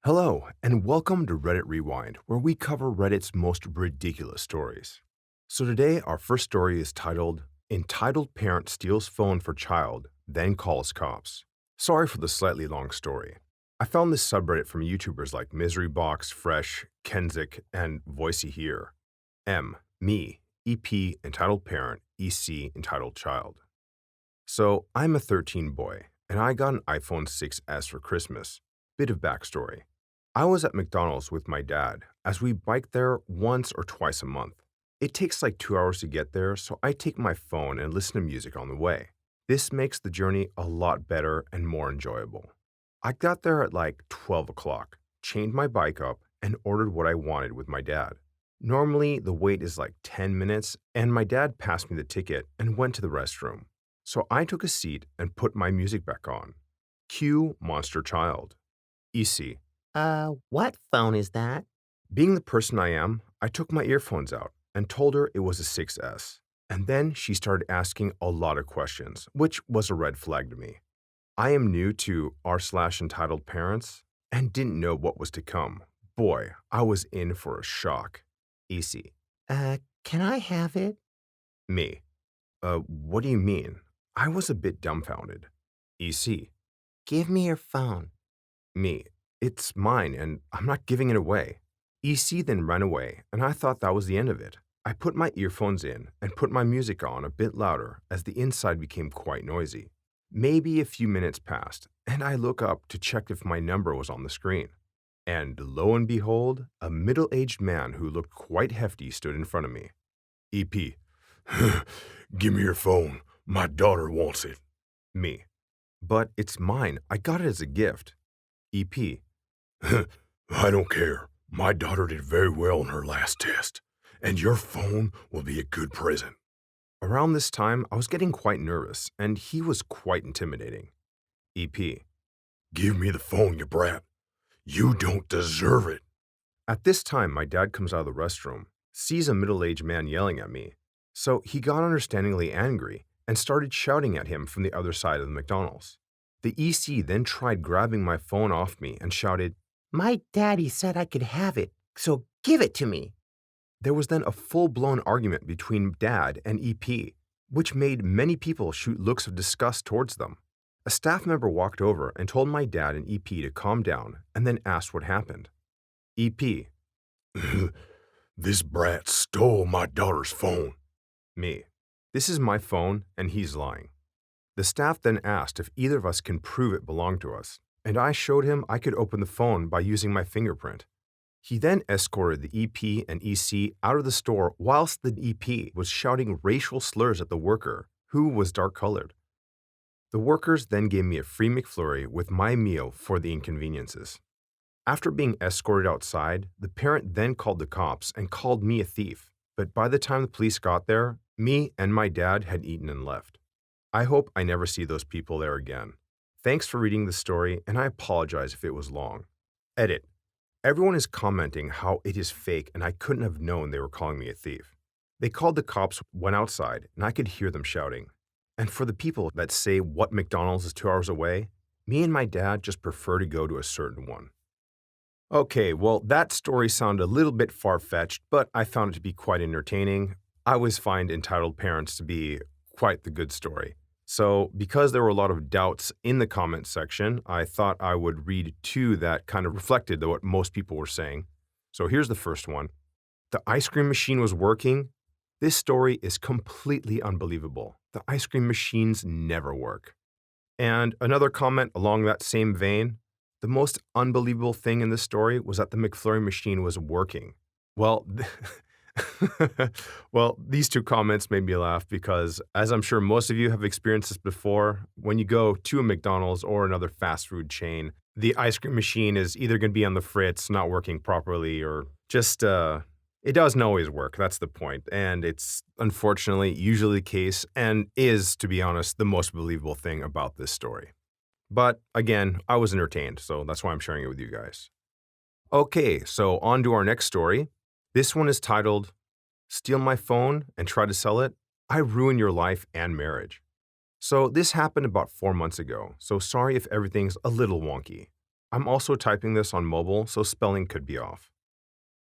Hello, and welcome to Reddit Rewind, where we cover Reddit's most ridiculous stories. So today, our first story is titled, Entitled Parent Steals Phone for Child, Then Calls Cops. Sorry for the slightly long story. I found this subreddit from YouTubers like Miserybox, Fresh, Kenzik, and Voicey Here. Me, EP, Entitled Parent, EC, Entitled Child. So, I'm a 13 boy, and I got an iPhone 6S for Christmas. Bit of backstory. I was at McDonald's with my dad, as we bike there once or twice a month. It takes like 2 hours to get there, so I take my phone and listen to music on the way. This makes the journey a lot better and more enjoyable. I got there at like 12 o'clock, chained my bike up, and ordered what I wanted with my dad. Normally, the wait is like 10 minutes, and my dad passed me the ticket and went to the restroom. So I took a seat and put my music back on. Cue Monster Child. EC. What phone is that? Being the person I am, I took my earphones out and told her it was a 6S. And then she started asking a lot of questions, which was a red flag to me. I am new to r/entitled parents and didn't know what was to come. Boy, I was in for a shock. EC. Can I have it? Me. What do you mean? I was a bit dumbfounded. EC. Give me your phone. Me. It's mine and I'm not giving it away. EC then ran away and I thought that was the end of it. I put my earphones in and put my music on a bit louder as the inside became quite noisy. Maybe a few minutes passed and I look up to check if my number was on the screen. And lo and behold, a middle-aged man who looked quite hefty stood in front of me. EP. Give me your phone. My daughter wants it. Me. But it's mine. I got it as a gift. EP. I don't care. My daughter did very well in her last test, and your phone will be a good present. Around this time, I was getting quite nervous, and he was quite intimidating. EP. Give me the phone, you brat. You don't deserve it. At this time, my dad comes out of the restroom, sees a middle-aged man yelling at me, so he got understandingly angry and started shouting at him from the other side of the McDonald's. The EC then tried grabbing my phone off me and shouted, My daddy said I could have it, so give it to me. There was then a full-blown argument between Dad and EP, which made many people shoot looks of disgust towards them. A staff member walked over and told my dad and EP to calm down and then asked what happened. EP. This brat stole my daughter's phone. Me. This is my phone and he's lying. The staff then asked if either of us can prove it belonged to us, and I showed him I could open the phone by using my fingerprint. He then escorted the EP and EC out of the store whilst the EP was shouting racial slurs at the worker, who was dark-colored. The workers then gave me a free McFlurry with my meal for the inconveniences. After being escorted outside, the parent then called the cops and called me a thief, but by the time the police got there, me and my dad had eaten and left. I hope I never see those people there again. Thanks for reading the story, and I apologize if it was long. Edit. Everyone is commenting how it is fake and I couldn't have known they were calling me a thief. They called the cops, went outside, and I could hear them shouting. And for the people that say what McDonald's is 2 hours away, me and my dad just prefer to go to a certain one. Okay, well, that story sounded a little bit far-fetched, but I found it to be quite entertaining. I always find Entitled Parents to be quite the good story. So, because there were a lot of doubts in the comments section, I thought I would read two that kind of reflected what most people were saying. So here's the first one. The ice cream machine was working. This story is completely unbelievable. The ice cream machines never work. And another comment along that same vein, the most unbelievable thing in this story was that the McFlurry machine was working. Well, well, these two comments made me laugh because, as I'm sure most of you have experienced this before, when you go to a McDonald's or another fast food chain, the ice cream machine is either going to be on the fritz, not working properly, or just, it doesn't always work. That's the point. And it's unfortunately usually the case and is, to be honest, the most believable thing about this story. But again, I was entertained, so that's why I'm sharing it with you guys. Okay, so on to our next story. This one is titled, Steal My Phone and Try to Sell It? I Ruin Your Life and Marriage. So this happened about 4 months ago, so sorry if everything's a little wonky. I'm also typing this on mobile, so spelling could be off.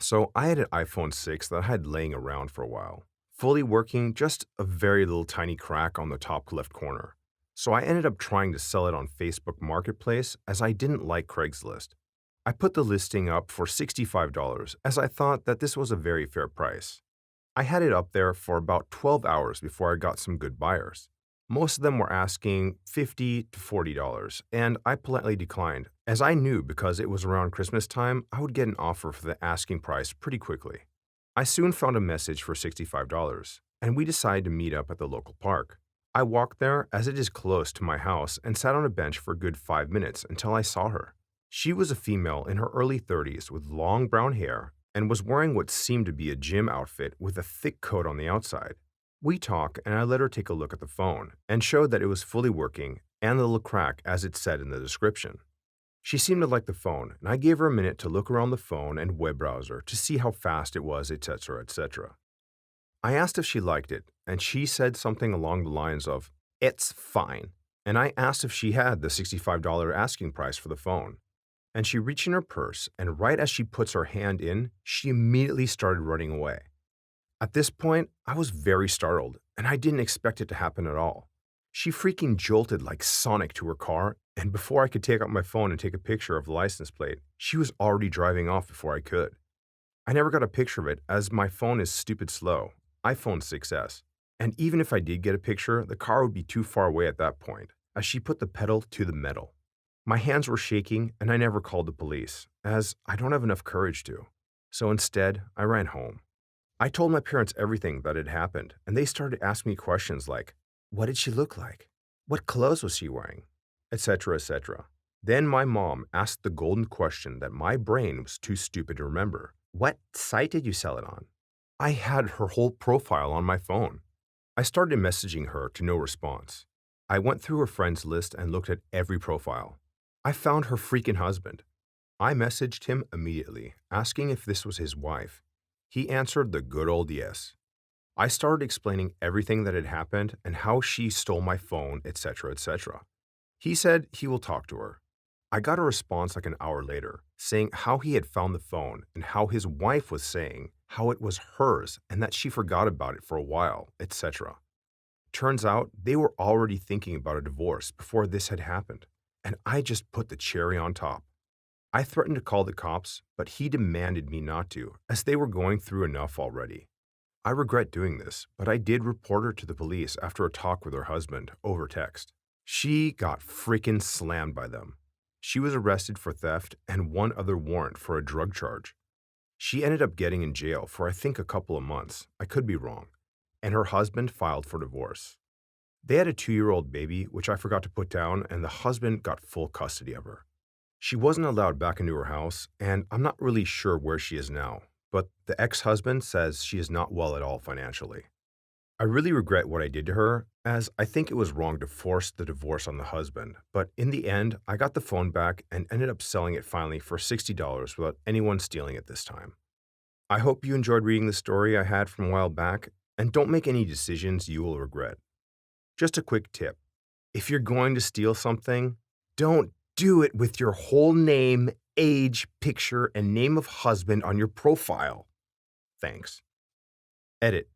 So I had an iPhone 6 that I had laying around for a while, fully working, just a very little tiny crack on the top left corner. So I ended up trying to sell it on Facebook Marketplace as I didn't like Craigslist. I put the listing up for $65 as I thought that this was a very fair price. I had it up there for about 12 hours before I got some good buyers. Most of them were asking $50 to $40, and I politely declined, as I knew because it was around Christmas time, I would get an offer for the asking price pretty quickly. I soon found a message for $65, and we decided to meet up at the local park. I walked there as it is close to my house and sat on a bench for a good 5 minutes until I saw her. She was a female in her early 30s with long brown hair and was wearing what seemed to be a gym outfit with a thick coat on the outside. We talked, and I let her take a look at the phone and showed that it was fully working and the little crack as it said in the description. She seemed to like the phone, and I gave her a minute to look around the phone and web browser to see how fast it was, etc., etc. I asked if she liked it, and she said something along the lines of, "It's fine." And I asked if she had the $65 asking price for the phone. And she reached in her purse, and right as she puts her hand in, she immediately started running away. At this point, I was very startled, and I didn't expect it to happen at all. She freaking jolted like Sonic to her car, and before I could take out my phone and take a picture of the license plate, she was already driving off before I could. I never got a picture of it as my phone is stupid slow, iPhone 6S, and even if I did get a picture, the car would be too far away at that point, as she put the pedal to the metal. My hands were shaking, and I never called the police, as I don't have enough courage to. So instead, I ran home. I told my parents everything that had happened, and they started asking me questions like, what did she look like? What clothes was she wearing? Etc., etc. Then my mom asked the golden question that my brain was too stupid to remember. What site did you sell it on? I had her whole profile on my phone. I started messaging her to no response. I went through her friends list and looked at every profile. I found her freaking husband. I messaged him immediately, asking if this was his wife. He answered the good old yes. I started explaining everything that had happened and how she stole my phone, etc., etc. He said he will talk to her. I got a response like an hour later, saying how he had found the phone and how his wife was saying how it was hers and that she forgot about it for a while, etc. Turns out they were already thinking about a divorce before this had happened, and I just put the cherry on top. I threatened to call the cops, but he demanded me not to, as they were going through enough already. I regret doing this, but I did report her to the police after a talk with her husband over text. She got freaking slammed by them. She was arrested for theft and one other warrant for a drug charge. She ended up getting in jail for I think a couple of months, I could be wrong, and her husband filed for divorce. They had a 2-year-old baby, which I forgot to put down, and the husband got full custody of her. She wasn't allowed back into her house, and I'm not really sure where she is now, but the ex-husband says she is not well at all financially. I really regret what I did to her, as I think it was wrong to force the divorce on the husband, but in the end, I got the phone back and ended up selling it finally for $60 without anyone stealing it this time. I hope you enjoyed reading the story I had from a while back, and don't make any decisions you will regret. Just a quick tip. If you're going to steal something, don't do it with your whole name, age, picture, and name of husband on your profile. Thanks. Edit.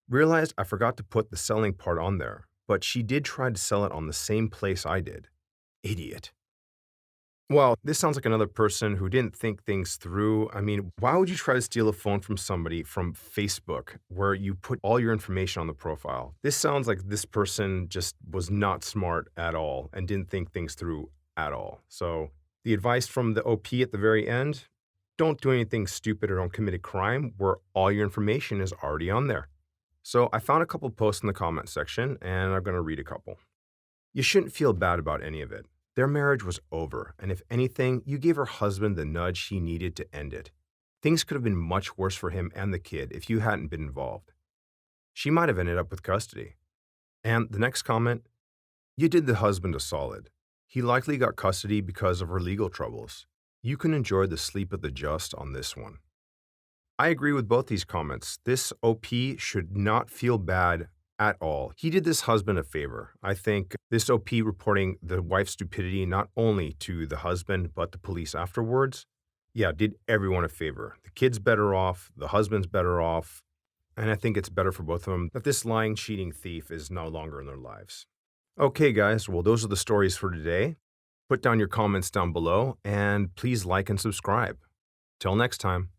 Realized I forgot to put the selling part on there, but she did try to sell it on the same place I did. Idiot. Well, this sounds like another person who didn't think things through. I mean, why would you try to steal a phone from somebody from Facebook where you put all your information on the profile? This sounds like this person just was not smart at all and didn't think things through at all. So the advice from the OP at the very end, don't do anything stupid or don't commit a crime where all your information is already on there. So I found a couple posts in the comment section, and I'm going to read a couple. You shouldn't feel bad about any of it. Their marriage was over, and if anything, you gave her husband the nudge he needed to end it. Things could have been much worse for him and the kid if you hadn't been involved. She might have ended up with custody. And the next comment, you did the husband a solid. He likely got custody because of her legal troubles. You can enjoy the sleep of the just on this one. I agree with both these comments. This OP should not feel bad at all. He did this husband a favor. I think this OP reporting the wife's stupidity not only to the husband, but the police afterwards, yeah, did everyone a favor. The kid's better off, the husband's better off, and I think it's better for both of them that this lying, cheating thief is no longer in their lives. Okay, guys, well, those are the stories for today. Put down your comments down below, and please like and subscribe. Till next time.